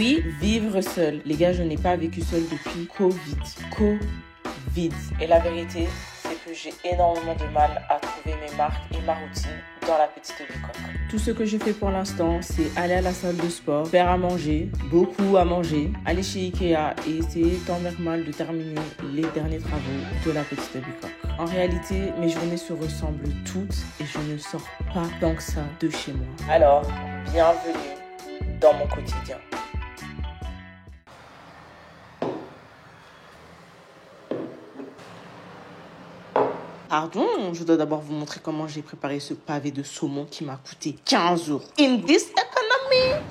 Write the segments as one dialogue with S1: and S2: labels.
S1: Oui, vivre seul. Les gars, je n'ai pas vécu seul depuis Covid. Et la vérité, c'est que j'ai énormément de mal à trouver mes marques et ma routine dans la petite bicoque. Tout ce que je fais pour l'instant, c'est aller à la salle de sport, faire à manger, beaucoup à manger, aller chez Ikea et essayer tant bien que mal de terminer les derniers travaux de la petite bicoque. En réalité, mes journées se ressemblent toutes et je ne sors pas tant que ça de chez moi. Alors, bienvenue dans mon quotidien. Pardon, je dois d'abord vous montrer comment j'ai préparé ce pavé de saumon qui m'a coûté 15 euros. In this economy!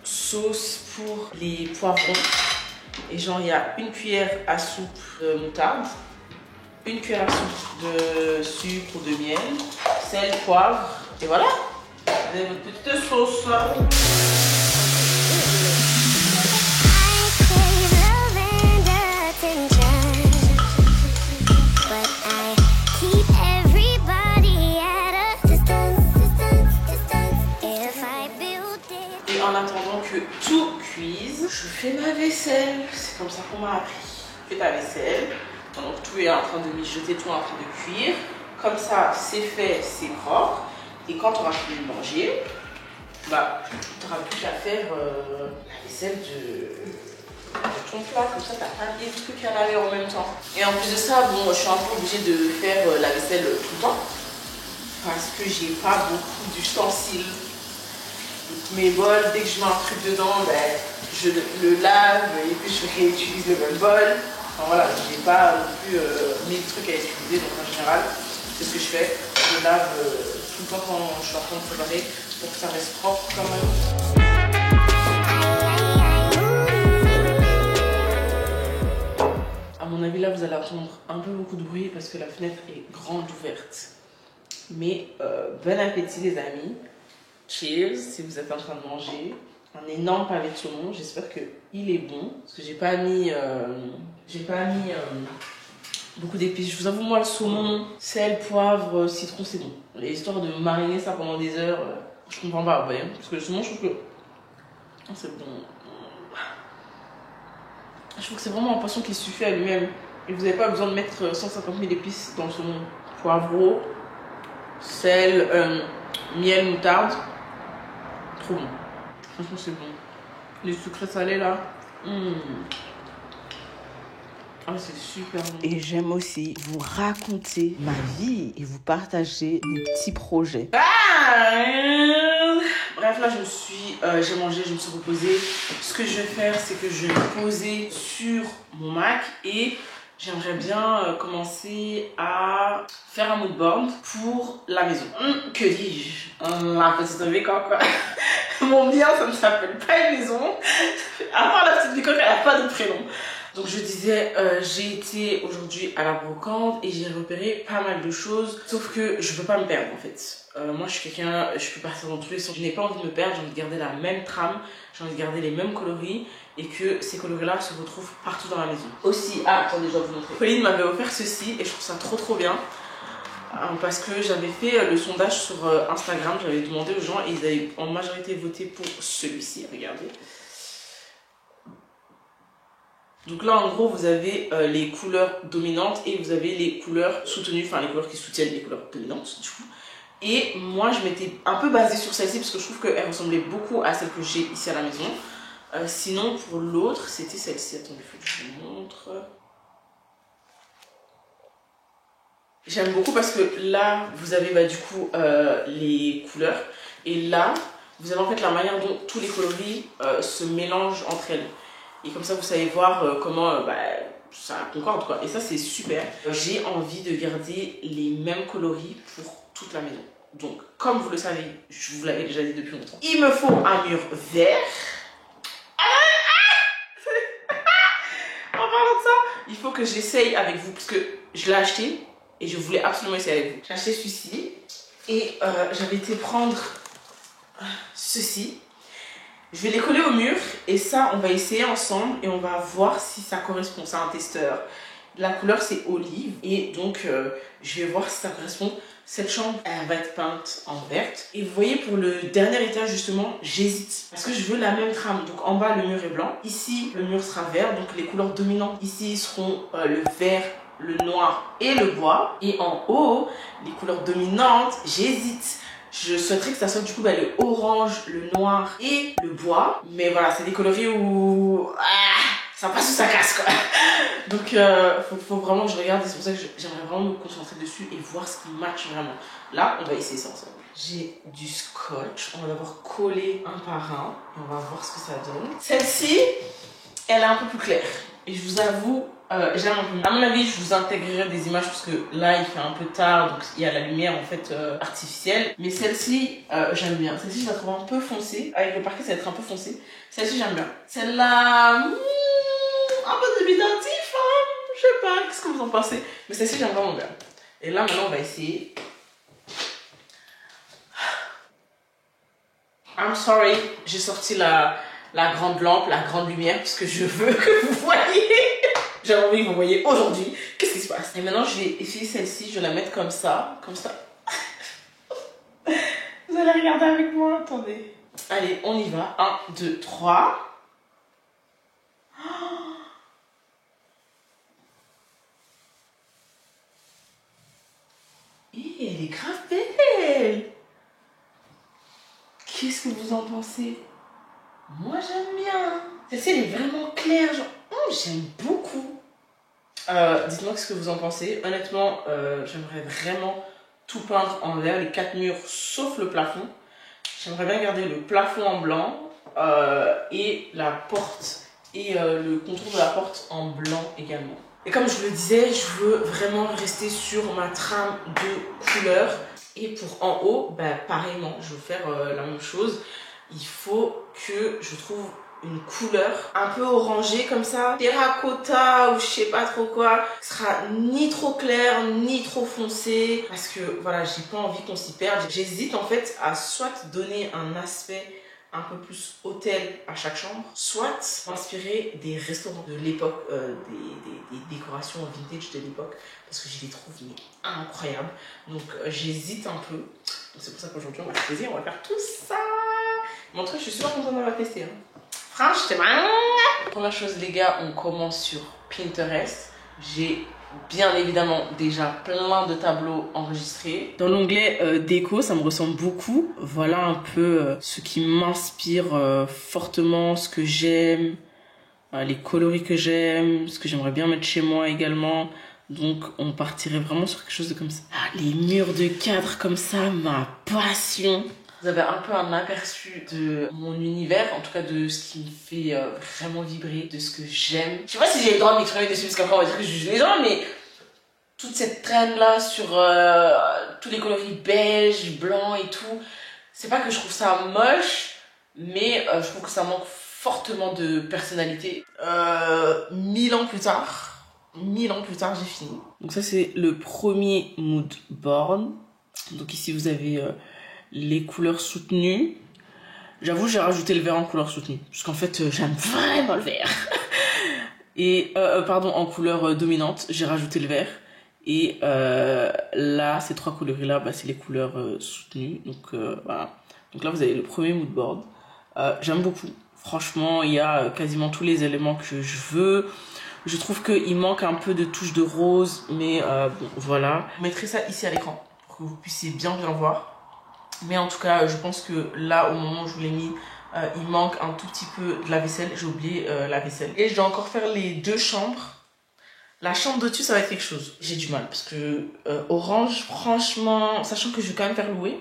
S1: Sauce pour les poivrons et genre il y a une cuillère à soupe de moutarde, une cuillère à soupe de sucre ou de miel, sel, poivre et voilà, vous avez votre petite sauce là. En attendant que tout cuise, je fais ma vaisselle. C'est comme ça qu'on m'a appris. Fais ta vaisselle. Donc tout est en train de mijoter, tout est en train de cuire. Comme ça, c'est fait, c'est propre. Et quand tu auras fini de manger, bah, tu n'auras plus qu'à faire la vaisselle de ton plat. Comme ça, tu n'as pas des trucs à laver en même temps. Et en plus de ça, bon, je suis un peu obligée de faire la vaisselle tout le temps. Parce que j'ai pas beaucoup d'ustensiles. Mes bols, dès que je mets un truc dedans, ben, je le lave et puis je réutilise le même bol. Enfin voilà, j'ai pas non plus 1000 trucs à utiliser, donc en général, c'est ce que je fais. Je lave tout le temps quand je suis en train de préparer pour que ça reste propre quand même. À mon avis, là, vous allez entendre un peu beaucoup de bruit parce que la fenêtre est grande ouverte. Mais bon appétit les amis. Cheers si vous êtes en train de manger un énorme pavé de saumon. J'espère qu'il est bon parce que j'ai pas mis beaucoup d'épices. Je vous avoue, moi le saumon, sel, poivre, citron, c'est bon. Les histoires de mariner ça pendant des heures, je comprends pas, vous voyez, parce que le saumon, je trouve que c'est bon. Je trouve que c'est vraiment un poisson qui suffit à lui-même et vous n'avez pas besoin de mettre 150 000 épices dans le saumon. Poivreau, sel, miel, moutarde. Trop bon. Franchement, c'est bon. Les sucrés salés là. Ah, c'est super bon. Et j'aime aussi vous raconter ma vie et vous partager mes petits projets. Bref, là, j'ai mangé, je me suis reposée. Ce que je vais faire, c'est que je vais me poser sur mon Mac et j'aimerais bien commencer à faire un mood board pour la maison. Que dis-je? La petite bicoque, quoi. Mon bien, ça ne s'appelle pas une maison. À part la petite bicoque, elle n'a pas de prénom. Donc je disais, j'ai été aujourd'hui à la brocante et j'ai repéré pas mal de choses. Sauf que je veux pas me perdre en fait. Moi je suis quelqu'un, je peux partir dans tous les sens. Je n'ai pas envie de me perdre, j'ai envie de garder la même trame, j'ai envie de garder les mêmes coloris et que ces coloris-là se retrouvent partout dans la maison. Aussi, attendez, je dois vous montrer. Pauline m'avait offert ceci et je trouve ça trop bien. Parce que j'avais fait le sondage sur Instagram, j'avais demandé aux gens et ils avaient en majorité voté pour celui-ci, regardez. Donc là en gros vous avez les couleurs dominantes et vous avez les couleurs soutenues, enfin les couleurs qui soutiennent les couleurs dominantes du coup. Et moi, je m'étais un peu basée sur celle-ci parce que je trouve qu'elle ressemblait beaucoup à celle que j'ai ici à la maison. Sinon, pour l'autre, c'était celle-ci. Attendez, il faut que je vous montre. J'aime beaucoup parce que là, vous avez bah, du coup les couleurs. Et là, vous avez en fait la manière dont tous les coloris se mélangent entre elles. Et comme ça, vous savez voir comment bah, ça concorde, quoi. Et ça, c'est super. J'ai envie de garder les mêmes coloris pour toute la maison. Donc, comme vous le savez, je vous l'avais déjà dit depuis longtemps, il me faut un mur vert. En parlant de ça, il faut que j'essaye avec vous parce que je l'ai acheté et je voulais absolument essayer avec vous. J'ai acheté celui-ci et j'avais été prendre ceci. Je vais les coller au mur et ça, on va essayer ensemble et on va voir si ça correspond. C'est un testeur. La couleur, c'est olive et donc je vais voir si ça correspond. Cette chambre, elle va être peinte en verte. Et vous voyez, pour le dernier étage, justement, j'hésite. Parce que je veux la même trame. Donc en bas, le mur est blanc. Ici, le mur sera vert. Donc les couleurs dominantes ici seront le vert, le noir et le bois. Et en haut, les couleurs dominantes, j'hésite. Je souhaiterais que ça soit du coup bah, le orange, le noir et le bois. Mais voilà, c'est des coloris où ça passe ou ça casse quoi. Donc faut vraiment que je regarde et c'est pour ça que j'aimerais vraiment me concentrer dessus et voir ce qui match vraiment. Là, on va essayer ça ensemble. J'ai du scotch. On va d'abord coller un par un et on va voir ce que ça donne. Celle-ci, elle est un peu plus claire. Et je vous avoue, j'aime un peu. À mon avis, je vous intégrerai des images parce que là, il fait un peu tard, donc il y a la lumière en fait artificielle. Mais celle-ci, j'aime bien. Celle-ci, je la trouve un peu foncée. Avec le parquet, ça va être un peu foncé. Celle-ci, j'aime bien. Celle-là, un peu dubitatif, hein. Je sais pas, qu'est-ce que vous en pensez? Mais celle-ci, j'aime vraiment bien. Et là, maintenant, on va essayer. I'm sorry, j'ai sorti la grande lampe, la grande lumière, parce que je veux que vous voyez. J'ai envie que vous voyez aujourd'hui qu'est-ce qui se passe. Et maintenant, je vais essayer celle-ci, je vais la mettre comme ça, comme ça. Vous allez regarder avec moi, attendez. Allez, on y va. 1, 2, 3. Et elle est grave belle. Qu'est-ce que vous en pensez? Moi, j'aime bien. Celle-ci, elle est vraiment claire. Genre, j'aime beaucoup. Dites-moi ce que vous en pensez. Honnêtement, j'aimerais vraiment tout peindre en vert, les 4 murs, sauf le plafond. J'aimerais bien garder le plafond en blanc et la porte et le contour de la porte en blanc également. Et comme je vous le disais, je veux vraiment rester sur ma trame de couleurs. Et pour en haut, bah, pareillement, je veux faire la même chose. Il faut que je trouve une couleur un peu orangée comme ça, terracotta ou je sais pas trop quoi. Ce sera ni trop clair ni trop foncé parce que voilà, j'ai pas envie qu'on s'y perde. J'hésite en fait à soit donner un aspect un peu plus hôtel à chaque chambre, soit m'inspirer des restaurants de l'époque, des décorations vintage de l'époque, parce que je les trouve incroyables. Donc j'hésite un peu. C'est pour ça qu'aujourd'hui on va se plaisir, on va faire tout ça. Mais en tout cas, je suis super contente d'avoir testé. Franchement. Première chose les gars, on commence sur Pinterest. J'ai bien évidemment déjà plein de tableaux enregistrés. Dans l'onglet déco, ça me ressemble beaucoup. Voilà un peu ce qui m'inspire fortement, ce que j'aime, les coloris que j'aime, ce que j'aimerais bien mettre chez moi également. Donc on partirait vraiment sur quelque chose de comme ça. Les murs de cadre comme ça, ma passion. Vous avez un peu un aperçu de mon univers, en tout cas de ce qui me fait vraiment vibrer, de ce que j'aime. Je sais pas si j'ai le droit de m'exprimer dessus, parce qu'après on va dire que je juge les gens, mais toute cette traîne là sur tous les coloris beige, blanc et tout, c'est pas que je trouve ça moche, mais je trouve que ça manque fortement de personnalité. 1000 ans plus tard, j'ai fini. Donc ça c'est le premier mood board. Donc ici vous avez les couleurs soutenues. J'avoue, j'ai rajouté le vert en couleur soutenue. Parce qu'en fait, j'aime vraiment le vert. Et, pardon, en couleur dominante, j'ai rajouté le vert. Et là, ces 3 coloris-là, bah, c'est les couleurs soutenues. Donc, voilà. Donc là, vous avez le premier mood board. J'aime beaucoup. Franchement, il y a quasiment tous les éléments que je veux. Je trouve qu'il manque un peu de touche de rose. Mais bon, voilà. Je mettrai ça ici à l'écran. pour que vous puissiez bien voir. Mais en tout cas, je pense que là, au moment où je vous l'ai mis, il manque un tout petit peu de la vaisselle. J'ai oublié la vaisselle. Et je dois encore faire les 2 chambres. La chambre de dessus, ça va être quelque chose. J'ai du mal parce que Orange, franchement, sachant que je vais quand même faire louer,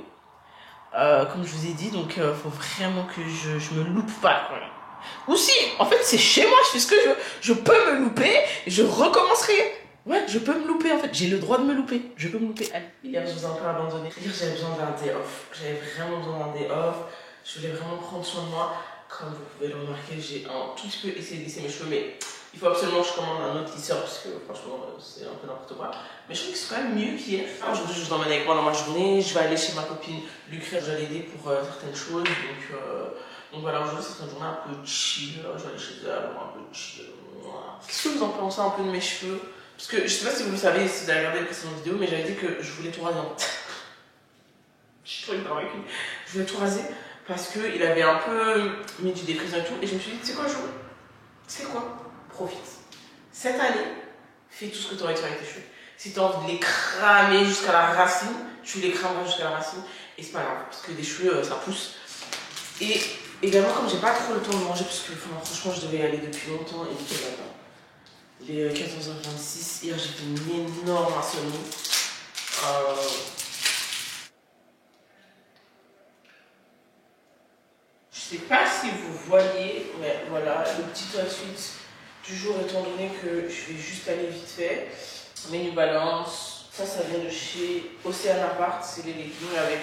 S1: comme je vous ai dit, donc faut vraiment que je me loupe pas. Ou si, en fait, c'est chez moi, je fais ce que je veux. Je peux me louper, je recommencerai. Ouais, je peux me louper en fait. J'ai le droit de me louper. Je peux me louper. Allez. Hier, je vous ai un peu abandonné. J'avais besoin d'un day off. J'avais vraiment besoin d'un day off. Je voulais vraiment prendre soin de moi. Comme vous pouvez le remarquer, j'ai un tout petit peu essayé de lisser mes cheveux, mais il faut absolument que je commande un autre lisseur parce que franchement, c'est un peu n'importe quoi. Mais je trouve que c'est quand même mieux qu'hier. Aujourd'hui, je vous emmène avec moi dans ma journée. Je vais aller chez ma copine Lucrèce. Je vais l'aider pour certaines choses. Donc voilà, aujourd'hui, c'est une journée un peu chill. Je vais aller chez elle, un peu chill. Qu'est-ce que vous en pensez un peu de mes cheveux? Parce que je sais pas si vous le savez, si vous avez regardé les précédentes vidéos, mais j'avais dit que je voulais tout raser. Je suis trop hyper avec lui. Je voulais tout raser parce qu'il avait un peu mis du déprison et tout. Et je me suis dit, tu sais quoi, Jo? C'est quoi? Profite. Cette année, fais tout ce que tu aurais fait avec tes cheveux. Si tu as envie de les cramer jusqu'à la racine, tu les crameras jusqu'à la racine. Et c'est pas grave, parce que des cheveux, ça pousse. Et également, comme j'ai pas trop le temps de manger, parce que franchement, je devais y aller depuis longtemps et nickel là-bas. Il est 14h26, hier j'ai fait une énorme insomnie. Je sais pas si vous voyez, mais voilà, le petit outfit du jour étant donné que je vais juste aller vite fait. Mes New Balance, ça vient de chez Océan Apart, c'est les leggings avec...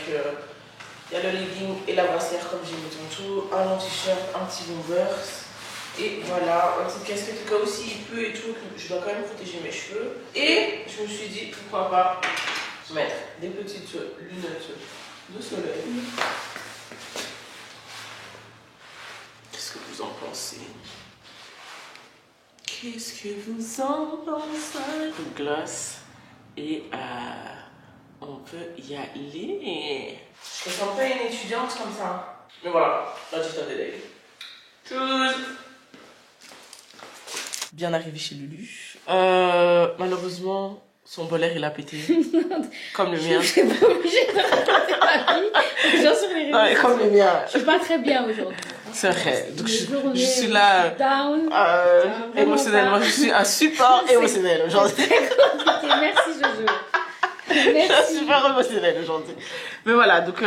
S1: il y a le legging et la brassière comme j'ai mis tantôt, un long t-shirt, un petit bomber. Et voilà, une petite casquette au cas où s'il pleut et tout, je dois quand même protéger mes cheveux. Et je me suis dit, pourquoi pas mettre des petites lunettes de soleil. Qu'est-ce que vous en pensez? Qu'est-ce que vous en pensez? Une glace et on peut y aller. Je ne sens pas une étudiante comme ça. Mais voilà, là j'ai un délai. Tchuss. Bien arrivé chez Lulu. Malheureusement, son bolaire il a pété. Comme le mien.
S2: Je suis pas obligée de raconter ma vie. Genre sur les réseaux.
S1: Ouais, comme le mien.
S2: Je suis pas très bien aujourd'hui.
S1: C'est vrai. Donc je suis là.
S2: Down.
S1: Émotionnellement, je suis un support émotionnel aujourd'hui.
S2: Merci Jojo. Merci.
S1: Je suis super émotionnelle aujourd'hui. Mais voilà, donc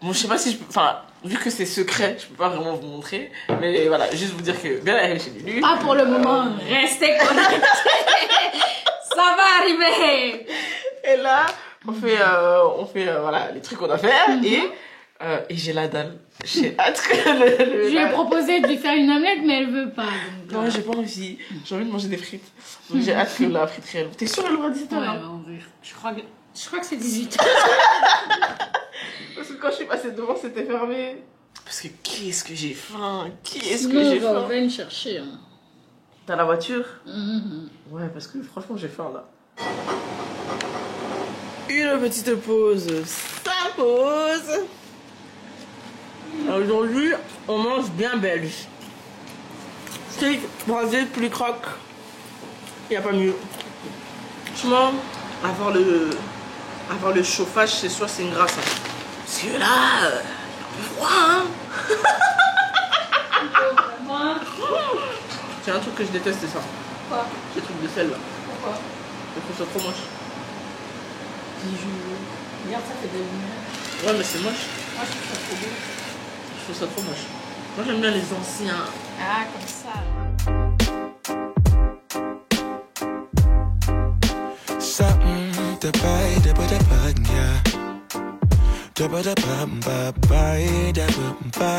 S1: bon, je sais pas si je peux. Enfin, vu que c'est secret, je peux pas vraiment vous montrer. Mais voilà, juste vous dire que bien arrivé chez Lulu.
S2: Pas pour le moment, restez connectés. Ça va arriver.
S1: Et là, on fait voilà, les trucs qu'on a faire et j'ai la dalle. J'ai hâte que
S2: Je lui ai proposé de lui faire une omelette, mais elle veut pas. Donc,
S1: non, j'ai pas envie. J'ai envie de manger des frites. Donc j'ai hâte que la friterie elle. T'es sûre elle ouvre à 17h?
S2: Ouais, je crois que c'est 18h.
S1: Parce que quand je suis passée devant, c'était fermé. Parce que qu'est-ce que j'ai faim? Qu'est-ce que
S2: Sinon,
S1: j'ai faim?
S2: on va me chercher. Hein.
S1: T'as la voiture?
S2: Mm-hmm.
S1: Ouais, parce que franchement, j'ai faim là. Une petite pause. Ça pause. Aujourd'hui, on mange bien belge. Steak, brasé, plus croque. Il n'y a pas mieux. Franchement, avoir le chauffage, c'est sûr, c'est une grâce. Hein. Parce que là, il fait froid, hein. C'est un truc que je déteste, c'est ça.
S2: Quoi?
S1: Ces trucs de sel là.
S2: Pourquoi?
S1: Je trouve ça trop moche.
S2: Regarde, ça fait de lumière.
S1: Ouais, mais c'est moche.
S2: Moi, je trouve ça trop beau.
S1: Je trouve ça trop moche. Moi, j'aime bien les anciens.
S2: Ah, comme ça.
S3: Something to buy, da ba da ba, yeah. Da ba da ba ba ba, da ba ba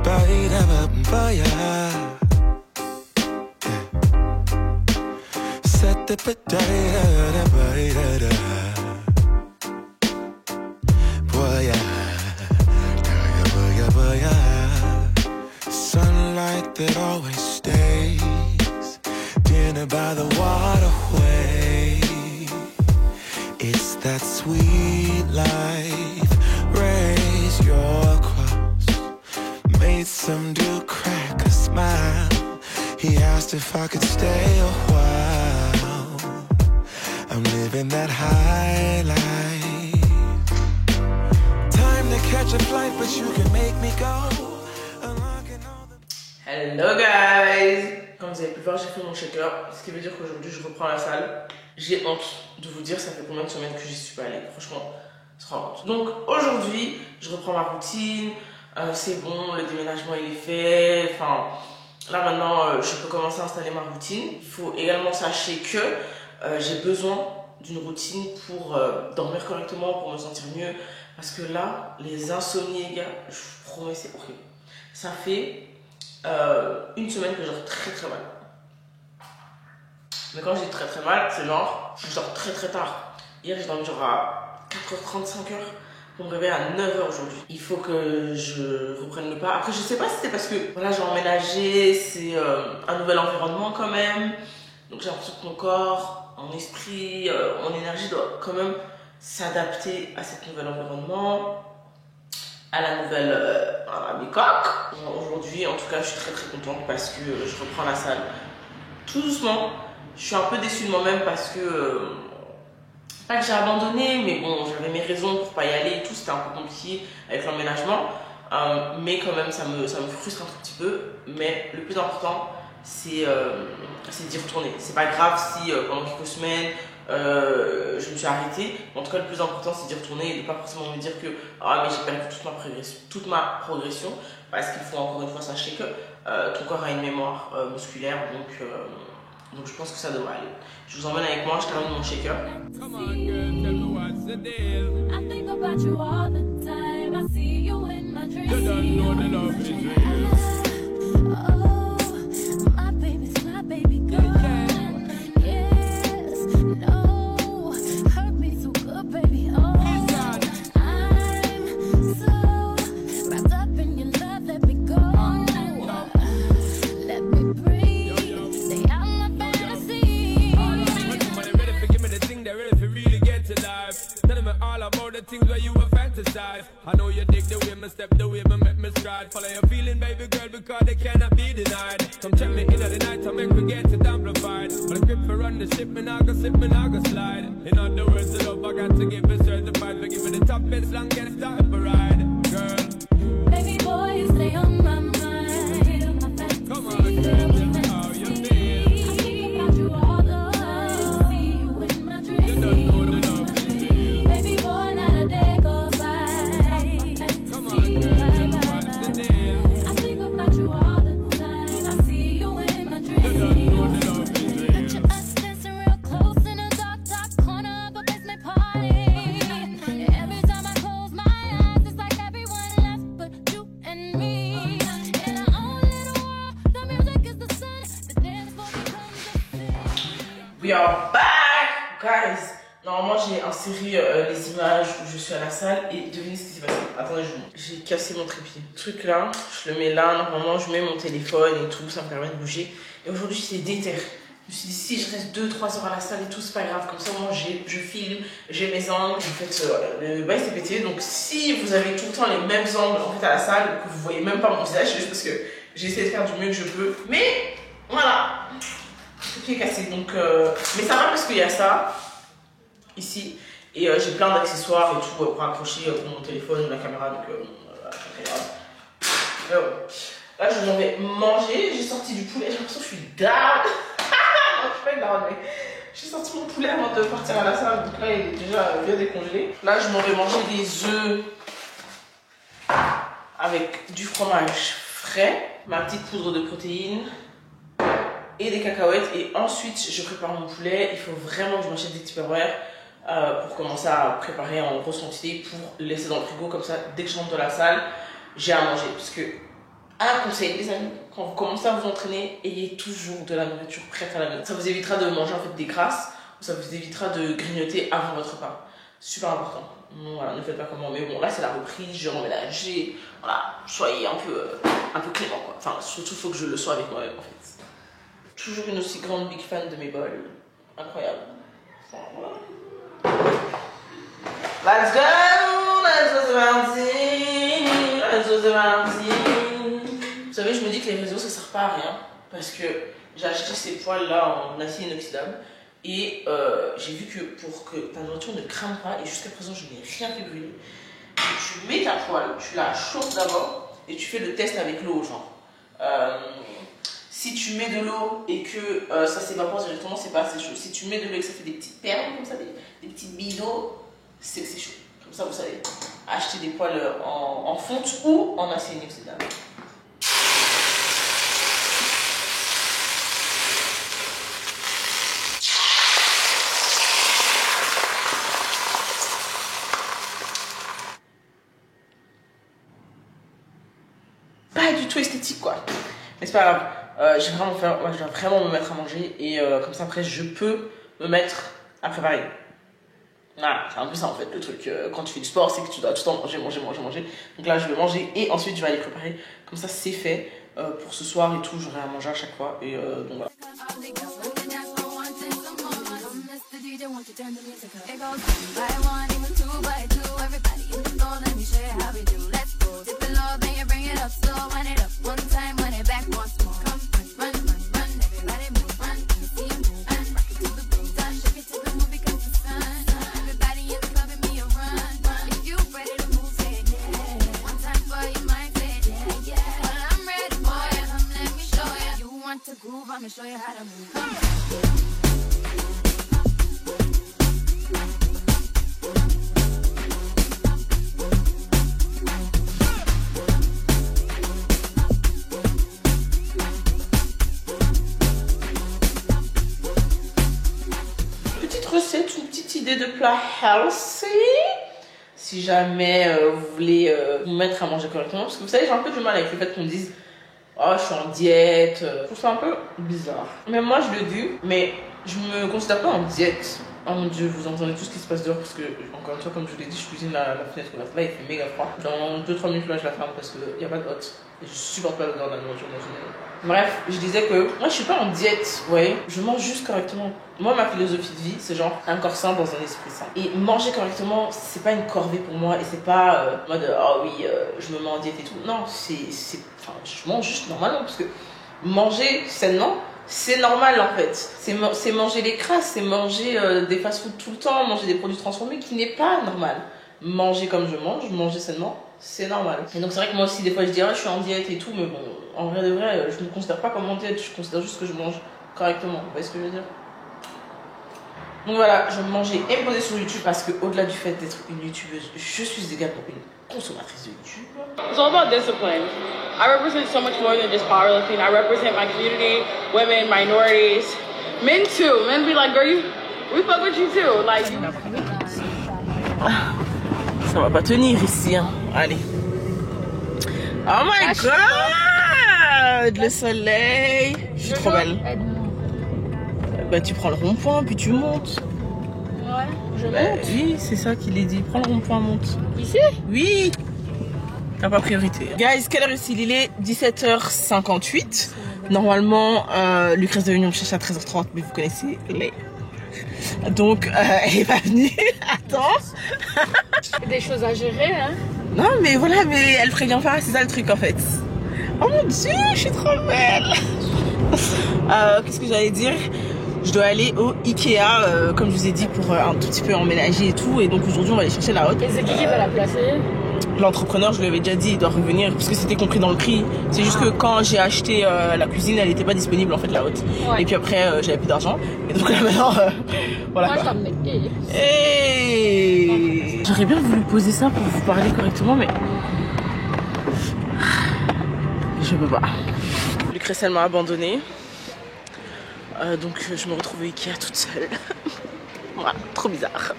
S3: da ba ba, yeah. Set the ba da ba da. Boy, yeah. Sunlight that always stays. Dinner by the waterway. It's that sweet life. Raise your cross. Made some dude crack a smile. He asked if I could stay a while. I'm living that high life. Time to catch a flight, but you can make me go.
S1: Hello guys! Comme vous avez pu voir, j'ai fait mon shaker, ce qui veut dire qu'aujourd'hui je reprends la salle. J'ai honte de vous dire ça fait combien de semaines que j'y suis pas allée, franchement, c'est honte. Donc aujourd'hui, je reprends ma routine, c'est bon, le déménagement il est fait, enfin là maintenant je peux commencer à installer ma routine. Il faut également sachez que j'ai besoin d'une routine pour dormir correctement, pour me sentir mieux, parce que là, les insomnies les gars, je vous promets c'est horrible. Ça fait une semaine que je dors très très mal. Mais quand je dis très très mal, c'est genre je dors très très tard. Hier j'ai dormi genre à 4h30, 5h pour me réveiller à 9h aujourd'hui. Il faut que je reprenne le pas. Après je sais pas si c'est parce que voilà, j'ai emménagé, c'est un nouvel environnement quand même. Donc j'ai l'impression que mon corps, mon esprit, mon énergie doit quand même s'adapter à cet nouvel environnement, à la nouvelle à mes coques. Aujourd'hui en tout cas je suis très très contente parce que je reprends la salle tout doucement. Je suis un peu déçue de moi-même parce que pas que j'ai abandonné, mais bon j'avais mes raisons pour pas y aller et tout, c'était un peu compliqué avec l'emménagement, mais quand même ça me frustre un tout petit peu. Mais le plus important c'est d'y retourner. C'est pas grave si pendant quelques semaines je me suis arrêtée. En tout cas, le plus important, c'est d'y retourner et de pas forcément me dire que ah, mais j'ai perdu toute ma progression. Parce qu'il faut encore une fois sachez que ton corps a une mémoire musculaire, donc je pense que ça devrait aller. Je vous emmène avec moi, je termine mon shaker.
S4: Come on, girl, tell me what's the deal. I think about you all the time. I see you in my dreams. You don't know the love is real.
S5: Oh, my baby girl. Yes, no, hurt me so good, baby. Oh, I'm so wrapped up in your love. Let me go. Let me breathe. Say I'm my fantasy.
S4: Somebody ready for give me the thing they ready for really get to life. Tell me all about the things where you were fantasize. I know you dig the way me step, the way me make me stride. Follow your feeling, baby girl, because they cannot be denied. Come check me in at the night, I make me get it amplified. But the grip for run the ship, me nah go slip, me nah go slide. In other words, the love I got to give it certified. For giving the top best, longest type of ride, girl.
S5: Baby boy, you stay on my mind.
S4: Come on, girl, tell me how you feel.
S5: I think about you all the time. See you in my dreams.
S4: You don't know the love is real.
S5: Baby boy, not a day goes by.
S4: Come on, girl, tell me what's the deal.
S5: I think about you all the time. I see you in my dreams.
S4: You don't know the love is real.
S5: Picture us dancing real close in a dark top corner of a basement party. Every time I close my eyes, it's like everyone left but you and me. In our own little world, the music is the sun. The dance floor becomes a city.
S1: We are back, guys. Normalement, j'ai inséré les images où je suis à la salle et devinez ce qui s'est passé. Attendez, j'ai cassé mon trépied. Le truc là, je le mets là. Normalement, je mets mon téléphone et tout, ça me permet de bouger. Et aujourd'hui, c'est déter. Je me suis dit, si je reste 2-3 heures à la salle et tout, c'est pas grave. Comme ça, moi, je filme, j'ai mes angles. En fait, le bail s'est pété. Donc, si vous avez tout le temps les mêmes angles en fait, à la salle, que vous voyez même pas mon visage, c'est juste parce que j'ai essayé de faire du mieux que je peux. Mais voilà, le pied est cassé. Donc, mais ça va parce qu'il y a ça ici et j'ai plein d'accessoires et tout pour accrocher pour mon téléphone, la caméra, donc voilà, très grave. Là je m'en vais manger, j'ai sorti du poulet, j'ai l'impression que je suis down. Non, je suis pas down, mais j'ai sorti mon poulet avant de partir à la salle, donc là il est déjà bien décongelé. Là je m'en vais manger des œufs avec du fromage frais, ma petite poudre de protéines et des cacahuètes, et ensuite je prépare mon poulet. Il faut vraiment que je m'achète des Tupperware pour commencer à préparer en grosse quantité pour laisser dans le frigo, comme ça dès que je rentre de la salle j'ai à manger. Parce que un conseil les amis, quand vous commencez à vous entraîner, ayez toujours de la nourriture prête à la maison. Ça vous évitera de manger en fait des grasses, ou ça vous évitera de grignoter avant votre repas. Super important. Voilà, ne faites pas comme moi, mais bon là c'est la reprise, je reménage, voilà, soyez un peu clément quoi. Enfin surtout faut que je le sois avec moi-même en fait. Toujours une aussi grande big fan de mes bols, incroyable. Enfin, voilà. Let's go, c'est mardi, c'est mardi. Vous savez, je me dis que les réseaux ça sert pas à rien parce que j'ai acheté ces poils là en acier inoxydable Et j'ai vu que pour que ta nourriture ne crame pas, et jusqu'à présent je n'ai rien fait brûler, tu mets ta poêle, tu la chauffes d'abord et tu fais le test avec l'eau, genre. Si tu mets de l'eau et que ça s'évapore directement, c'est pas assez chaud. Si tu mets de l'eau et que ça fait des petites perles comme ça, des petites billes d'eau, c'est que c'est chaud. Comme ça, vous savez, acheter des poêles en fonte ou en acier inoxydable. Pas du tout esthétique, quoi. Mais c'est pas grave. Je dois vraiment me mettre à manger et comme ça après je peux me mettre à préparer. Voilà, c'est un peu ça en fait le truc. Quand tu fais du sport, c'est que tu dois tout le temps manger. Donc là je vais manger et ensuite je vais aller préparer. Comme ça c'est fait pour ce soir et tout. J'aurai à manger à chaque fois et donc voilà.
S5: I'ma show you how to move.
S1: Petite recette, une petite idée de plat healthy. Si jamais vous voulez vous mettre à manger correctement, parce que vous savez, j'ai un peu du mal avec le fait qu'on me dise oh, je suis en diète. Je trouve ça un peu bizarre. Mais moi, je le dis, mais je me considère pas en diète. Oh mon dieu, vous entendez tout ce qui se passe dehors parce que, encore une fois, comme je vous l'ai dit, je cuisine la fenêtre ouverte. Là, il fait méga froid. Dans 2-3 minutes, là, je la ferme parce qu'il n'y a pas de hôte. Et je supporte pas l'odeur de la nourriture dans une maison. Bref, je disais que moi, je suis pas en diète, vous voyez. Je mange juste correctement. Moi, ma philosophie de vie, c'est genre un corps sain dans un esprit sain. Et manger correctement, c'est pas une corvée pour moi. Et c'est pas mode, oh oui, je me mets en diète et tout. Non, enfin, je mange juste normalement parce que manger sainement, c'est normal en fait. C'est manger les crasses, c'est manger des fast-food tout le temps, manger des produits transformés qui n'est pas normal. Manger comme je mange, manger sainement, c'est normal. Et donc c'est vrai que moi aussi des fois je dis ah, je suis en diète et tout, mais bon, en vrai de vrai, je me considère pas comme en diète, je considère juste que je mange correctement. Vous voyez ce que je veux dire? Donc voilà, je vais manger et me poser sur YouTube parce que au-delà du fait d'être une youtubeuse, je suis également une consommatrice de YouTube.
S6: It's all about discipline. I represent so much more than just powerlifting. I represent my community, women, minorities, men too. Men be like, girl, we fuck with you too. Like,
S1: ça va pas tenir ici, hein. Allez. Oh my god! Le soleil. Je suis trop belle. Bah tu prends le rond-point puis tu montes.
S2: Ouais, je monte.
S1: Oui, c'est ça qu'il est dit. Prends le rond-point, monte.
S2: Ici?
S1: Oui. T'as pas priorité. Guys, quelle heure est-il? Il est 17h58. Normalement, Lucrèce devait venir me chercher à 13h30, mais vous connaissez les... Donc, elle est pas venue. Attends.
S2: Des choses à gérer, hein?
S1: Non, mais voilà, mais elle prévient pas, c'est ça le truc en fait. Oh mon dieu, je suis trop belle. Qu'est-ce que j'allais dire? Je dois aller au Ikea, comme je vous ai dit, pour un tout petit peu emménager et tout. Et donc aujourd'hui, on va aller chercher la haute.
S2: Et c'est qui va la placer?
S1: L'entrepreneur, je lui avais déjà dit, il doit revenir parce que c'était compris dans le prix. C'est juste que quand j'ai acheté la cuisine, elle n'était pas disponible en fait, la haute.
S2: Ouais.
S1: Et puis après, j'avais plus d'argent. Et donc là maintenant, voilà.
S2: Moi, je
S1: quoi.
S2: t'emmène.
S1: Hey, j'aurais bien voulu poser ça pour vous parler correctement, mais je peux pas. Lucrèce, elle m'a abandonnée. Donc je me retrouve au Ikea toute seule. Voilà, trop bizarre.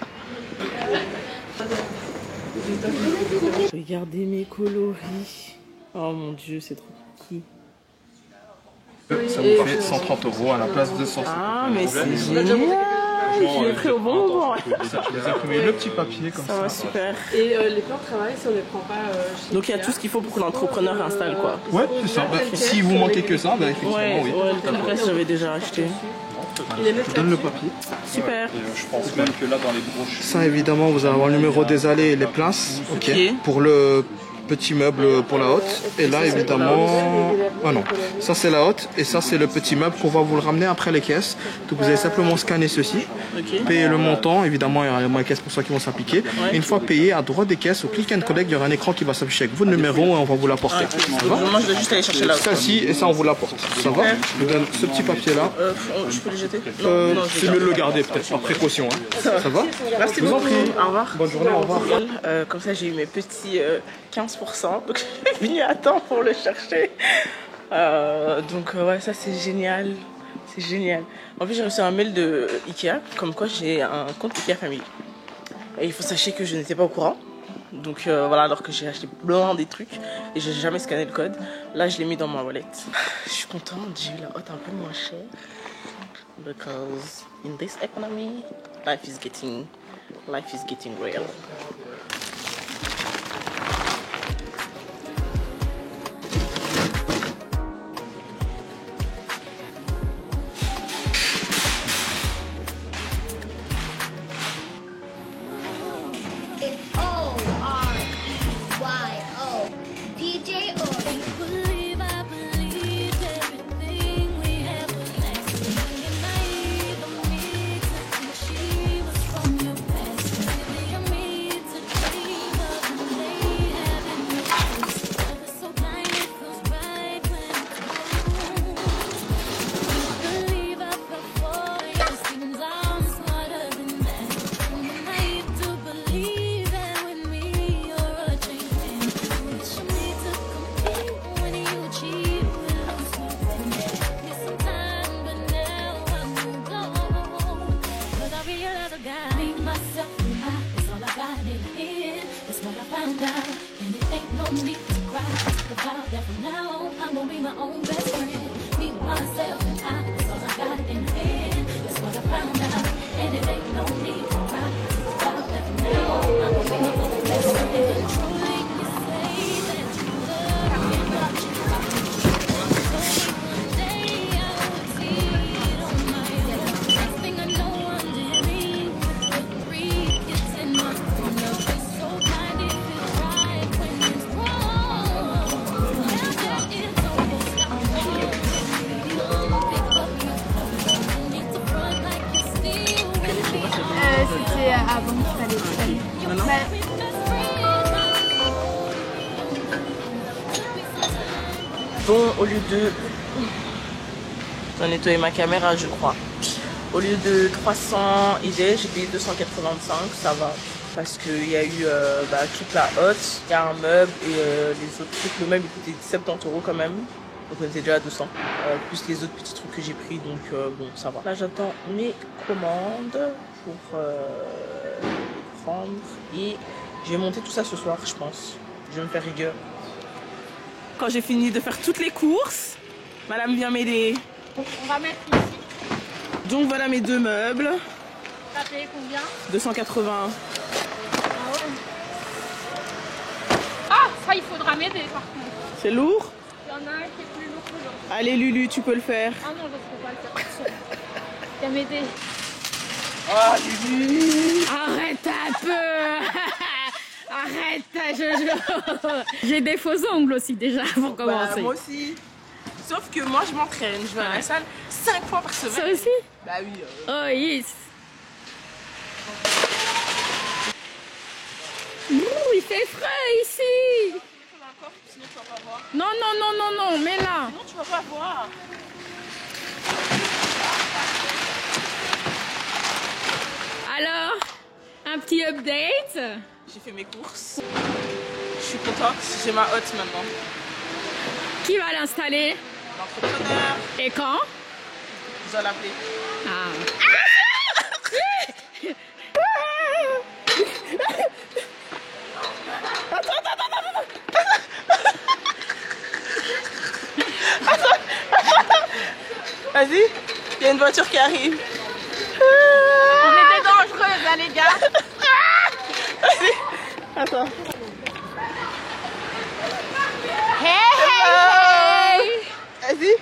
S1: Regardez mes coloris. Oh mon dieu, c'est trop qui.
S7: Ça vous fait 130 € à la place de 150.
S1: Ah mais c'est génial. Je l'ai pris au bon moment.
S7: Je vous ai imprimé le petit papier comme ça.
S1: Ça va super.
S2: Et les plans de travail, si on les prend pas chez
S1: Donc il y a tout ce qu'il faut pour que l'entrepreneur installe quoi.
S7: Ouais, c'est ça. Bah, si vous manquez que ça, bah, effectivement,
S1: Ouais,
S7: oui.
S1: le reste j'avais déjà acheté.
S7: Je donne le papier.
S1: Super.
S7: Je pense même que là, dans les broches. Ça, évidemment, vous allez avoir le numéro des allées et les places.
S1: Ok.
S7: Pour le petit meuble pour la hotte. Et là, évidemment... Ah non, ça c'est la hotte et ça c'est le petit meuble qu'on va vous le ramener après les caisses. Donc vous allez simplement scanner ceci, payer le montant, évidemment il y a moins de caisses pour ça qui vont s'appliquer. Et une fois payé, à droite des caisses, au click and collect, il y aura un écran qui va s'afficher avec vos numéros et on va vous l'apporter.
S1: Moi je dois juste aller chercher la hotte.
S7: Celle-ci et ça on vous l'apporte. Ça va? Je vous donne ce petit papier là.
S1: Je peux les jeter?
S7: C'est mieux de le garder peut-être par précaution. Hein. Ça va?
S1: Merci
S7: beaucoup.
S1: Au revoir.
S7: Bonne journée, au revoir.
S1: Comme ça j'ai eu mes petits 15%. Donc je suis venue à temps pour le chercher. Ouais, ça c'est génial. C'est génial. En plus j'ai reçu un mail de Ikea comme quoi j'ai un compte Ikea Family. Et il faut sachez que je n'étais pas au courant. Donc voilà, alors que j'ai acheté plein des trucs et j'ai jamais scanné le code. Là je l'ai mis dans ma wallet. Je suis contente, j'ai eu la hotte un peu moins chère. Because in this economy, life is getting real.
S5: O-R-E-Y-O. DJ O.
S8: C'était avant qu'il fallait.
S1: Bon, au lieu de... J'ai nettoyé ma caméra, je crois. Au lieu de 300 idées, j'ai payé 285, ça va. Parce qu'il y a eu toute la hotte, il y a un meuble et les autres trucs. Le meuble il coûtait 70 € quand même. Donc on était déjà à 200. Plus les autres petits trucs que j'ai pris, donc bon, ça va. Là j'attends mes commandes pour prendre. Et je vais monter tout ça ce soir, je pense. Je vais me faire rigueur. Quand j'ai fini de faire toutes les courses, madame vient m'aider.
S8: On va mettre ici.
S1: Donc voilà mes deux meubles.
S8: T'as payé combien?
S1: 280.
S8: Ah ouais. Ah, ça il faudra m'aider par contre.
S1: C'est lourd?
S8: Il y en a un qui est plus lourd que l'autre.
S1: Allez Lulu, tu peux le faire.
S8: Ah non, je ne peux pas le faire tout seul. Viens m'aider.
S1: Ah Lulu!
S2: Arrête un peu. Arrête, j'ai des faux ongles aussi déjà pour commencer.
S1: Moi aussi. Sauf que moi je m'entraîne, je vais à la salle 5 fois par semaine.
S2: Ça aussi?
S1: Bah oui.
S2: Oh yes. Il fait frais ici.
S1: Sinon tu vas pas voir.
S2: Non, mais là.
S1: Sinon tu vas pas voir.
S2: Alors, un petit update.
S1: J'ai fait mes courses. Je suis contente, j'ai ma hotte maintenant.
S2: Qui va l'installer?
S1: L'entrepreneur.
S2: Et quand?
S1: Je dois l'appeler.
S2: Ah.
S1: Vas-y, il y a une voiture qui arrive.
S8: On était dangereux là les gars.
S1: Vas-y, attends.
S8: Hey.
S1: Vas-y.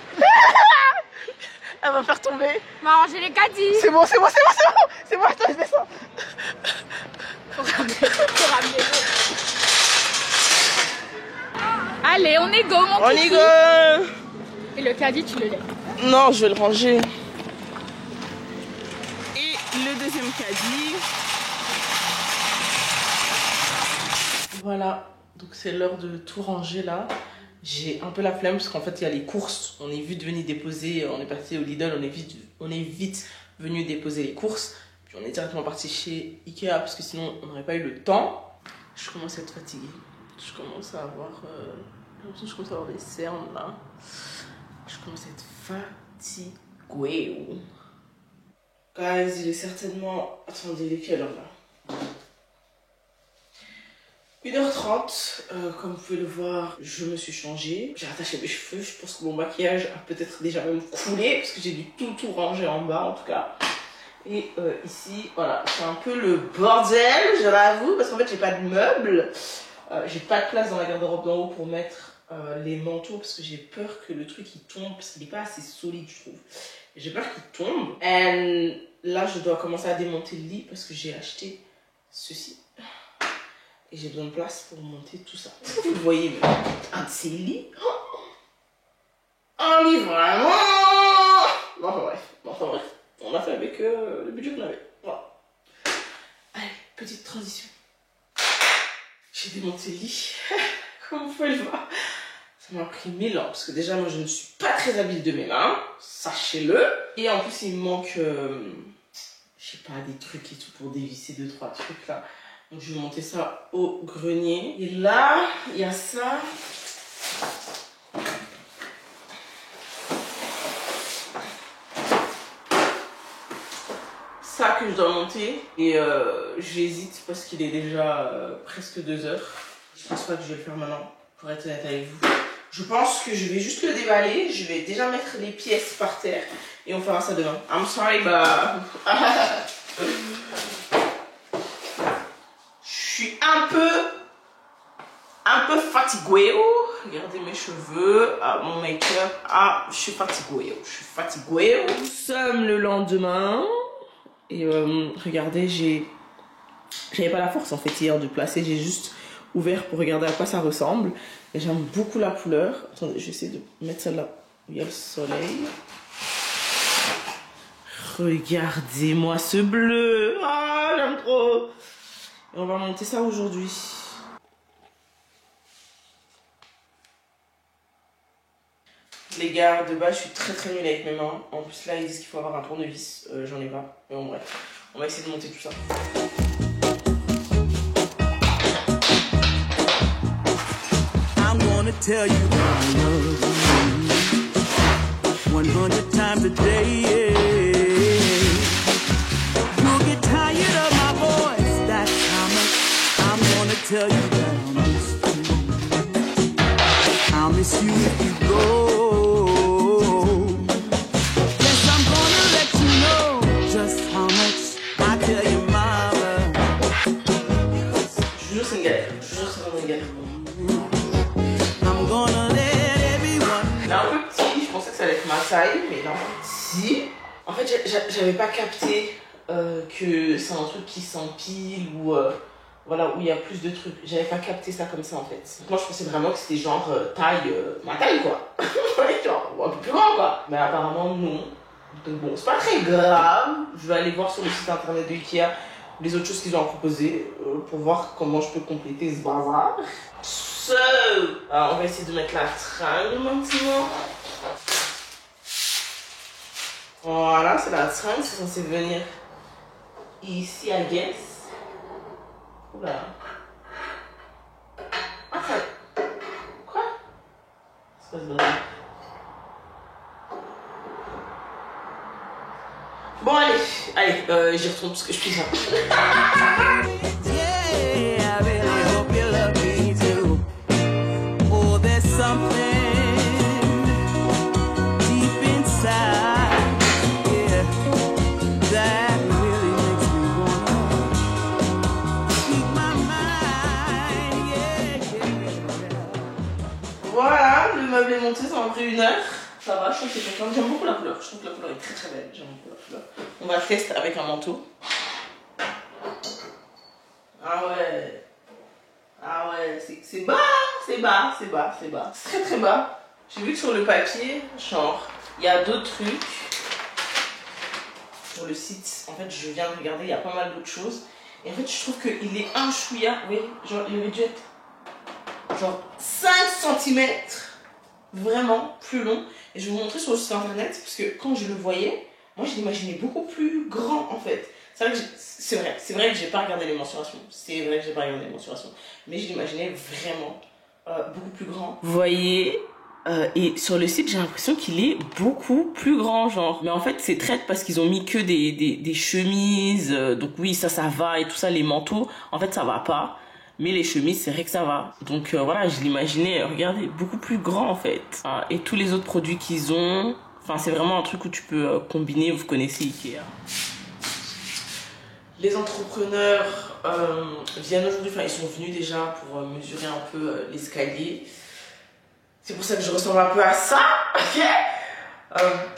S1: Elle va faire tomber.
S8: M'a rangé les caddies.
S1: C'est bon, attends, je descends.
S8: Faut ramener l'eau.
S2: prends
S1: On
S2: tout
S1: y
S2: tri.
S1: go.
S2: Et le caddie, tu le laisses.
S1: Non, je vais le ranger. Et le deuxième caddie. Voilà, donc c'est l'heure de tout ranger là. J'ai un peu la flemme parce qu'en fait il y a les courses. On est vite venu déposer, on est parti au Lidl, on est vite venu déposer les courses. Puis on est directement parti chez Ikea parce que sinon on n'aurait pas eu le temps. Je commence à être fatiguée. Je commence à avoir... j'ai l'impression que je commence à avoir des cernes là. Je commence à être fatiguée. Guys, il est certainement... Attendez, il est quelle heure là? 1h30, comme vous pouvez le voir, je me suis changée. J'ai rattaché mes cheveux, je pense que mon maquillage a peut-être déjà même coulé parce que j'ai dû tout ranger en bas en tout cas. Et ici, voilà, c'est un peu le bordel, je l'avoue, parce qu'en fait j'ai pas de meubles. J'ai pas de place dans la garde-robe d'en haut pour mettre les manteaux parce que j'ai peur que le truc il tombe parce qu'il est pas assez solide je trouve. J'ai peur qu'il tombe. Et là je dois commencer à démonter le lit parce que j'ai acheté ceci. Et j'ai besoin de place pour monter tout ça. Est-ce que vous le voyez, mais un de ces lits? Un lit vraiment. Bon, enfin bref. On a fait avec le budget qu'on avait. Voilà. Allez, petite transition. J'ai démonté le lit. Comme vous pouvez le voir. Ça m'a pris 1000 ans. Parce que déjà, moi, je ne suis pas très habile de mes mains. Sachez-le. Et en plus, il me manque, je sais pas, des trucs et tout pour dévisser 2-3 trucs là. Donc je vais monter ça au grenier. Et là, il y a ça. Ça que je dois monter. Et j'hésite parce qu'il est déjà presque 2 heures. Je pense pas que je vais le faire maintenant, pour être honnête avec vous. Je pense que je vais juste le déballer. Je vais déjà mettre les pièces par terre. Et on fera ça demain. I'm sorry, bah... Je suis un peu fatiguée. Regardez mes cheveux, mon make-up. Je suis fatiguée. Nous sommes le lendemain. Et regardez, j'avais pas la force en fait hier de placer. J'ai juste ouvert pour regarder à quoi ça ressemble. Et j'aime beaucoup la couleur. Attendez, je vais essayer de mettre celle-là où il y a le soleil. Regardez-moi ce bleu. Ah, j'aime trop. Et on va monter ça aujourd'hui. Les gars, de base, je suis très nulle avec mes mains. En plus, là, ils disent qu'il faut avoir un tournevis. J'en ai pas. Mais bon, bref. On va essayer de monter tout ça.
S3: I'm gonna tell you that I love you 100 times a day. You'll get tired of my voice. That's how much I'm gonna tell you that I'll miss you if you go. Yes, I'm gonna let you know just how much I tell you, mama.
S1: Je jure, c'est une galère. Je jure, c'est vraiment une galère.
S3: I'm gonna let everyone.
S1: Il est un peu petit. Je pensais que ça allait être ma taille, mais il est un peu petit. En fait, j'avais pas capté que c'est un truc qui s'empile ou voilà, où il y a plus de trucs. J'avais pas capté ça comme ça en fait. Moi je pensais vraiment que c'était genre taille, ma taille quoi. Genre un peu plus grand quoi. Mais apparemment non. Donc bon, c'est pas très grave. Je vais aller voir sur le site internet de Ikea les autres choses qu'ils ont à proposer pour voir comment je peux compléter ce bazar. So, on va essayer de mettre la tringle maintenant. Voilà, c'est la tringle, c'est censé venir ici, I guess. Oula. Ah, ça... Quoi? C'est pas vrai. Bon, allez, j'y retourne parce que je suis ça.
S3: Yeah, I really hope you love me too. Oh, there's something deep inside, yeah, that really makes me wanna keep my mind, yeah.
S1: Voilà, le meuble est monté, ça m'a pris 1 heure. Ça va, je trouve que c'est content. J'aime beaucoup la couleur. Je trouve que la couleur est très belle. J'aime beaucoup la couleur. On va le tester avec un manteau. Ah ouais, c'est bas, c'est bas, c'est bas, c'est bas. C'est très très bas. J'ai vu que sur le papier, genre, il y a d'autres trucs. Sur le site, en fait, je viens de regarder, il y a pas mal d'autres choses. Et en fait, je trouve qu'il est un chouïa, oui, genre, il aurait dû être genre 5 cm, vraiment plus long. Et je vais vous montrer sur le site internet, parce que quand je le voyais, moi, je l'imaginais beaucoup plus grand, en fait. C'est vrai que j'ai pas regardé les mensurations. C'est vrai que j'ai pas regardé les mensurations. Mais je l'imaginais vraiment beaucoup plus grand. Vous voyez, et sur le site, j'ai l'impression qu'il est beaucoup plus grand, genre. Mais en fait, c'est traite parce qu'ils ont mis que des chemises. Donc oui, ça va et tout ça, les manteaux. En fait, ça va pas. Mais les chemises, c'est vrai que ça va. Donc voilà, je l'imaginais, regardez, beaucoup plus grand en fait. Et tous les autres produits qu'ils ont, enfin, c'est vraiment un truc où tu peux combiner. Vous connaissez Ikea. Les entrepreneurs viennent aujourd'hui, enfin ils sont venus déjà pour mesurer un peu l'escalier. C'est pour ça que je ressemble un peu à ça, ok.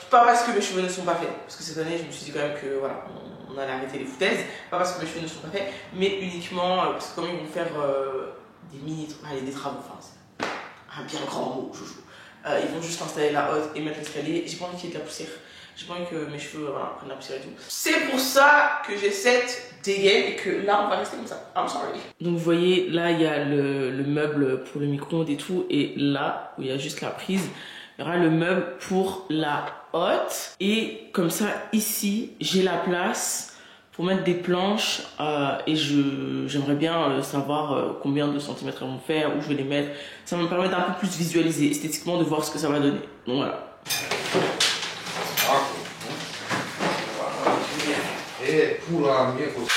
S1: Pas parce que mes cheveux ne sont pas faits, parce que cette année je me suis dit quand même que voilà, on allait arrêter les foutaises. Pas parce que mes cheveux ne sont pas faits, mais uniquement parce que comme ils vont faire des travaux, enfin c'est un bien grand mot, joujou. Ils vont juste installer la hotte et mettre l'escalier. J'ai pas envie qu'il y ait de la poussière. J'ai pas envie que mes cheveux prennent la poussière et tout. C'est pour ça que j'ai cette dégaine et que là on va rester comme ça. I'm sorry. Donc vous voyez là il y a le meuble pour le micro-ondes et tout. Et là où il y a juste la prise, il y aura le meuble pour la hotte. Et comme ça ici j'ai la place pour mettre des planches. Et j'aimerais bien savoir combien de centimètres elles vont faire, où je vais les mettre. Ça va me permettre d'un peu plus visualiser esthétiquement, de voir ce que ça va donner. Donc voilà.
S9: E pura mia così.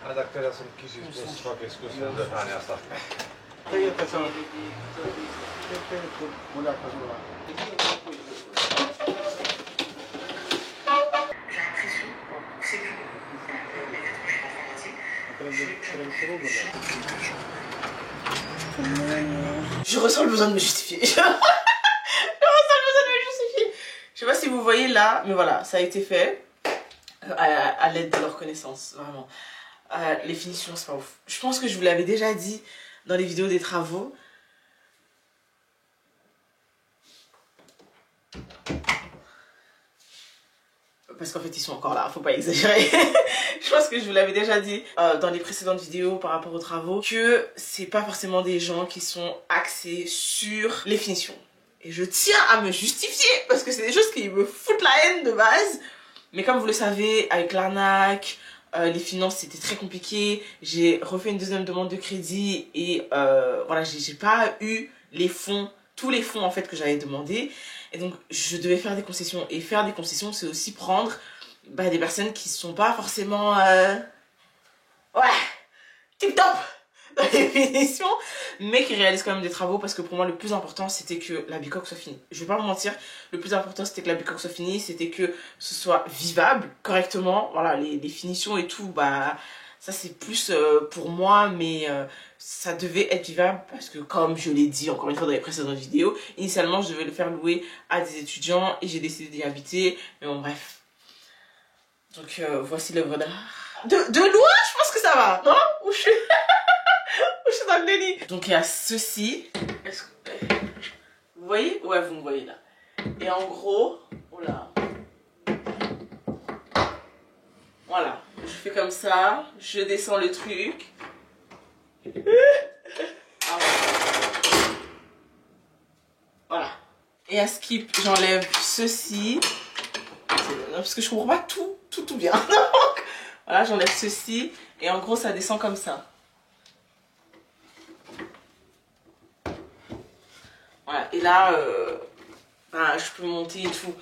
S9: Hadi teraz kisi svake iskustva da hrani asta.
S1: Je ressens le besoin de me justifier. Je ressens le besoin de me justifier. Je sais pas si vous voyez là, mais voilà, ça a été fait à l'aide de leur connaissance, vraiment. Les finitions, c'est pas ouf. Je pense que je vous l'avais déjà dit dans les vidéos des travaux. Parce qu'en fait ils sont encore là, faut pas exagérer. Je pense que je vous l'avais déjà dit dans les précédentes vidéos par rapport aux travaux, que c'est pas forcément des gens qui sont axés sur les finitions. Et je tiens à me justifier parce que c'est des choses qui me foutent la haine de base. Mais comme vous le savez, avec l'arnaque, les finances c'était très compliqué. J'ai refait une deuxième demande de crédit et voilà, j'ai pas eu les fonds, tous les fonds en fait que j'avais demandé. Et donc je devais faire des concessions. Et faire des concessions, c'est aussi prendre des personnes qui sont pas forcément tip top dans les finitions, mais qui réalisent quand même des travaux. Parce que pour moi le plus important c'était que la bicoque soit finie. Je vais pas vous mentir, le plus important c'était que la bicoque soit finie, c'était que ce soit vivable correctement. Voilà, les finitions et tout, ça c'est plus pour moi, mais ça devait être vivable parce que comme je l'ai dit encore une fois dans les précédentes vidéos, initialement je devais le faire louer à des étudiants et j'ai décidé d'y habiter. Mais bon bref. Donc voici l'œuvre d'art. De loin je pense que ça va, non? Ou je suis... je suis dans le déni. Donc il y a ceci. Est-ce que... Vous voyez? Ouais, vous me voyez là. Et en gros, oula. Voilà, je fais comme ça, je descends le truc. Voilà. Et à skip, j'enlève ceci. Parce que je comprends pas tout bien. Donc, voilà, j'enlève ceci. Et en gros, ça descend comme ça. Voilà. Et là, je peux monter et tout.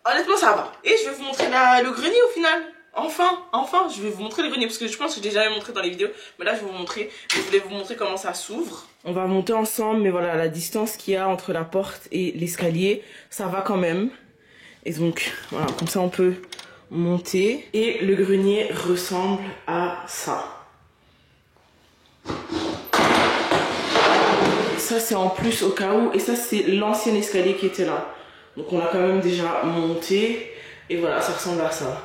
S1: Honnêtement, ça va. Et je vais vous montrer le grenier au final. Enfin, je vais vous montrer le grenier. Parce que je pense que j'ai déjà montré dans les vidéos. Mais là, je vais vous montrer. Je voulais vous montrer comment ça s'ouvre. On va monter ensemble. Mais voilà, la distance qu'il y a entre la porte et l'escalier, ça va quand même. Et donc, voilà, comme ça, on peut monter. Et le grenier ressemble à ça. Ça, c'est en plus au cas où. Et ça, c'est l'ancien escalier qui était là. Donc on a quand même déjà monté. Et voilà, ça ressemble à ça.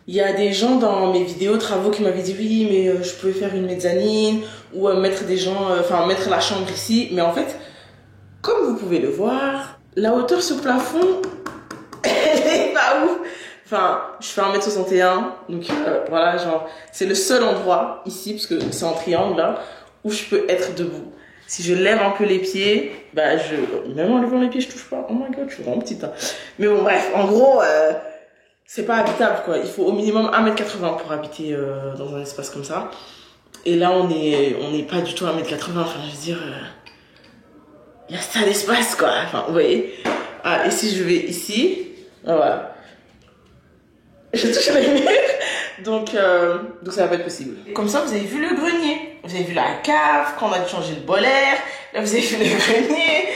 S1: Il y a des gens dans mes vidéos travaux qui m'avaient dit oui, mais je pouvais faire une mezzanine ou mettre des gens, mettre la chambre ici. Mais en fait, comme vous pouvez le voir, la hauteur sur plafond, elle est pas ouf. Enfin, je fais 1m61, donc voilà, genre, c'est le seul endroit ici, parce que c'est en triangle là, où je peux être debout. Si je lève un peu les pieds, bah même en levant les pieds, je touche pas. Oh my god, je suis vraiment petite. Hein. Mais bon, bref, en gros, c'est pas habitable quoi. Il faut au minimum 1m80 pour habiter dans un espace comme ça. Et là, on est pas du tout à 1m80. Enfin, je veux dire, il y a ça d'espace quoi. Enfin, vous voyez. Ah, et si je vais ici, voilà. Je touche les murs. Donc ça va pas être possible. Comme ça, vous avez vu le grenier. Vous avez vu la cave, quand on a dû changer le bolaire. Là, vous avez vu le grenier.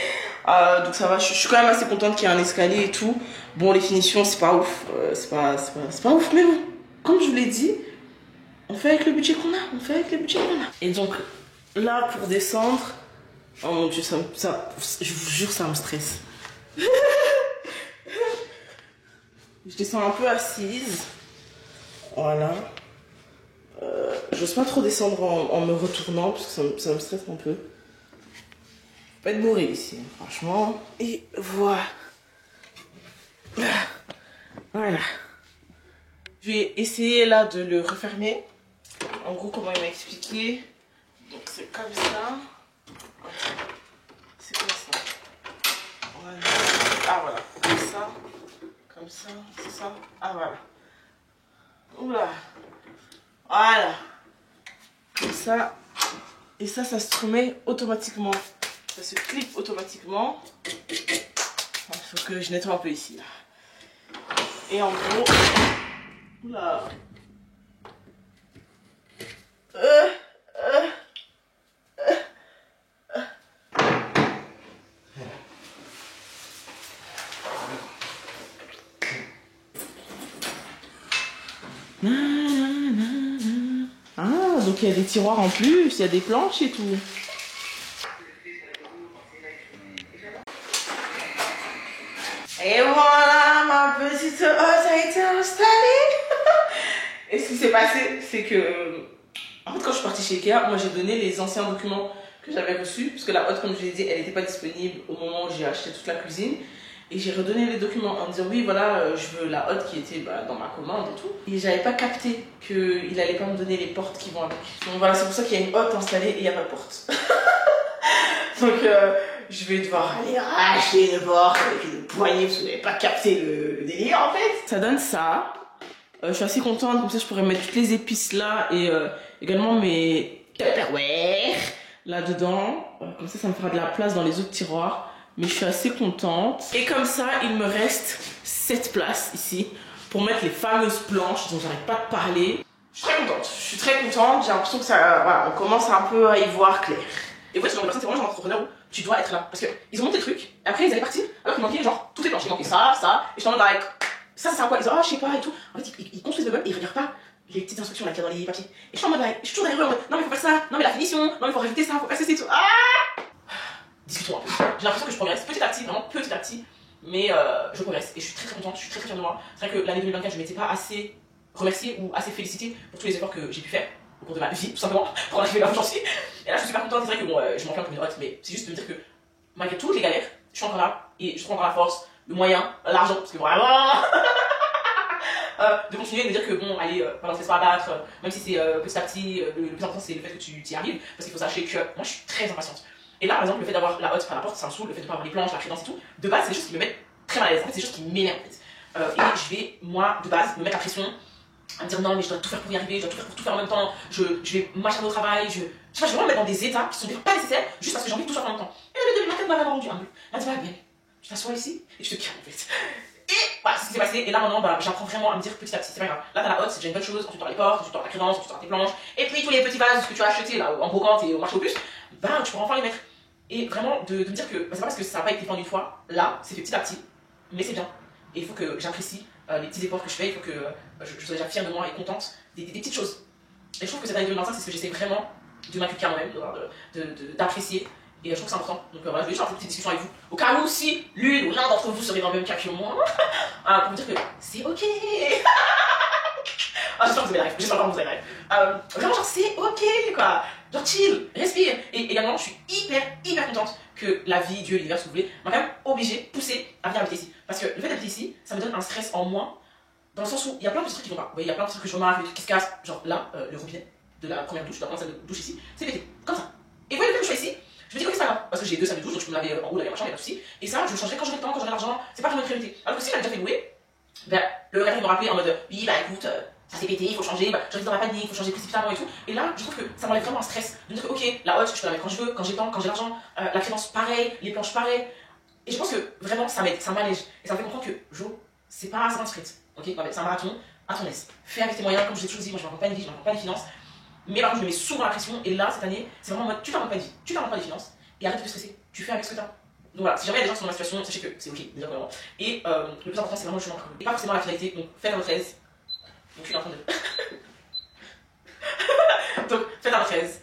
S1: Donc ça va, je suis quand même assez contente qu'il y ait un escalier et tout. Bon, les finitions, c'est pas ouf. C'est pas ouf, mais bon. Comme je vous l'ai dit, on fait avec le budget qu'on a. On fait avec le budget qu'on a. Et donc, là, pour descendre... Oh mon Dieu, je vous jure, ça me stresse. Je descends un peu assise. Voilà. J'ose pas trop descendre en me retournant parce que ça me stresse un peu. Faut pas être bourré ici, franchement. Et voilà. Voilà. Je vais essayer là de le refermer. En gros, comment il m'a expliqué. Donc c'est comme ça. C'est comme ça. Voilà. Ah voilà. Comme ça. Comme ça. C'est ça. Ah voilà. Oula. Voilà. Comme ça. Et ça se remet automatiquement. Ça se clip automatiquement. Il faut que je nettoie un peu ici. Là. Et en gros. Oula. Ah, donc il y a des tiroirs en plus, il y a des planches et tout. Et voilà, ma petite hotte a été installée. Et ce qui s'est passé, c'est que... En fait, quand je suis partie chez Ikea, moi j'ai donné les anciens documents que j'avais reçus. Parce que la hotte, comme je l'ai dit, elle n'était pas disponible au moment où j'ai acheté toute la cuisine. Et j'ai redonné les documents en disant oui voilà je veux la hotte qui était dans ma commande et tout. Et j'avais pas capté qu'il allait pas me donner les portes qui vont avec. Donc voilà, c'est pour ça qu'il y a une hotte installée et il n'y a pas de porte. Donc je vais devoir aller racheter une porte avec une poignée parce que j'avais pas capté le délire en fait. Ça donne ça. Je suis assez contente, comme ça je pourrais mettre toutes les épices là et également mes Tupperware là dedans. Comme ça me fera de la place dans les autres tiroirs. Mais je suis assez contente. Et comme ça, il me reste cette place ici pour mettre les fameuses planches dont j'arrête pas de parler. Je suis très contente. Je suis très contente. J'ai l'impression que ça, voilà, on commence un peu à y voir clair. Et ouais, ce genre de personne, c'est vraiment genre entrepreneur où tu dois être là. Parce qu'ils ont monté le truc, et après ils allaient partir, alors qu'il manquait genre toutes les planches. Il manquait ça, et je t'en mode like, ça c'est à quoi? Ils disent, oh, je sais pas et tout. En fait, ils construisent le meuble et ils regardent pas les petites instructions là qu'il y a dans les papiers. Et je suis en mode like, je suis toujours derrière eux en mode, non mais faut faire ça, non mais la finition, non mais faut rajouter ça, faut faire ceci et tout. Ah! Discutons un peu. J'ai l'impression que je progresse petit à petit, vraiment petit à petit, mais je progresse et je suis très contente, je suis très fière de moi. C'est vrai que l'année 2024, je ne m'étais pas assez remerciée ou assez félicitée pour tous les efforts que j'ai pu faire au cours de ma vie, tout simplement, pour en arriver là où j'en suis. Et là, je suis super contente. C'est vrai que bon, je manque un peu de hotte, mais c'est juste de me dire que malgré toutes les galères, je suis encore là et je trouve encore la force, le moyen, l'argent, parce que vraiment. De continuer de me dire que bon, allez, pas se pas abattre, même si c'est petit à petit, le plus important c'est le fait que tu y arrives, parce qu'il faut sachez que moi je suis très impatiente. Et là, par exemple, le fait d'avoir la hotte par la porte, ça me saoule, le fait de pas avoir les planches, la crédence et tout. De base, c'est des choses qui me mettent très mal à l'aise. En fait, c'est des choses qui m'énervent en fait. Et je vais, moi, de base, me mettre la pression, à me dire non, mais je dois tout faire pour y arriver, je dois tout faire pour tout faire en même temps, je vais m'acharner au travail, je sais pas, je vais vraiment me mettre dans des états qui sont pas nécessaires juste parce que j'ai envie de tout faire en même temps. Et l'année 2024 m'a vraiment rendu humble. Elle m'a dit, bah, tu t'assois ici et je te calme en fait. Et voilà, c'est ce qui s'est passé. Et là maintenant, bah, j'apprends vraiment à me dire petit à petit, c'est pas grave. Là, t'as la hotte, c'est déjà une bonne chose. Ensuite, t'auras les portes, ensuite, t'auras la crédence, ensuite, t'auras tes planches. Et puis, tous les petits vases que tu as achetés là en brocante et au marché aux puces, bah, tu pourras enfin les mettre. Et vraiment, de me dire que bah, c'est pas parce que ça n'a pas été fait en une fois, là, c'est fait petit à petit, mais c'est bien. Et il faut que j'apprécie les petits efforts que je fais, il faut que je sois déjà fière de moi et contente des petites choses. Et je trouve que cette année 2025, c'est ce que j'essaie vraiment de m'inculquer à moi-même, d'apprécier Et je trouve que c'est important. Donc voilà, je vais juste avoir une petite discussion avec vous. Au cas où si l'une ou l'un d'entre vous serait dans le même cas que moi, pour vous dire que c'est ok. J'espère que vous avez live. J'espère que vous avez live. Vraiment, genre, c'est ok, quoi. Genre, chill, respire. Et également, je suis hyper contente que la vie, Dieu, l'univers, si vous voulez, m'a quand même obligée, poussée à venir habiter ici. Parce que le fait d'habiter ici, ça me donne un stress en moins. Dans le sens où il y a plein de trucs qui vont pas. Vous voyez, il y a plein de trucs que je remarque, des trucs qui se cassent. Genre là, le robinet de la première douche, de la première salle de douche ici, c'est pété. Comme ça. Et vous voyez, le fait que je sois ici, je me dis, ok, c'est pas grave. Parce que j'ai 2 salles de douche, donc je peux me laver en haut, laver machin, il y a pas de soucis. Et ça, je le changerai quand j'aurai le temps, quand j'aurai l'argent. C'est pas vraiment une priorité. Alors que si j'avais déjà fait louer, ben, le locataire me rappelait en mode, oui, bah écoute, ça s'est pété, il faut changer, bah, j'arrive dans la panique, il faut changer précipitamment et tout. Et là, je trouve que ça m'enlève vraiment un stress. De me dire que, ok, la hotte, je peux la mettre quand je veux, quand j'ai le temps, quand j'ai l'argent, la crédence, pareil, les planches, pareil. Et je pense que vraiment, ça m'aide, ça m'allège. Et ça me fait comprendre que, Jo, c'est pas un sprint, ok? C'est un marathon, à ton aise. Fais avec tes moyens, comme je l'ai toujours dit, moi je m'invente pas une vie, je m'invente pas des finances. Mais par contre, je me mets souvent la pression, et là, cette année, c'est vraiment en mode, tu t'inventes pas une vie, tu t'inventes pas des finances, et arrête de te stresser, tu fais avec ce que t'as. Donc voilà, si jamais il y a des gens qui sont dans ma situation, sachez que c'est ok, déjà vraiment. Et le plus important, c'est vraiment le chemin parcouru. Et pas forcément la finalité, donc faites à votre aise. Donc je suis en train de. Donc faites à votre aise.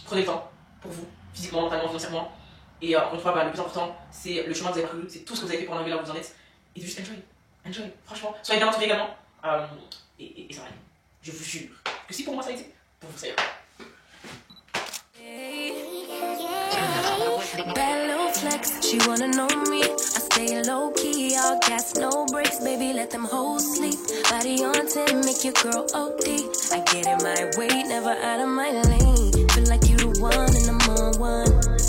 S1: Prenez le temps pour vous, physiquement, mentalement, financièrement. Et encore une fois, bah, le plus important, c'est le chemin que vous avez parcouru, c'est tout ce que vous avez fait pour en arriver là où vous en êtes. Et juste enjoy. Enjoy, franchement. Soyez bien entourés également. Et ça va aller. Je vous jure que si pour moi ça a été, pour vous ça ira.
S5: Bad little flex, she wanna know me. I stay low key, all gas, no brakes, baby, let them hoes sleep. Body on 10, make your girl OD. I get in my way, never out of my lane. Feel like you the one and I'm on one.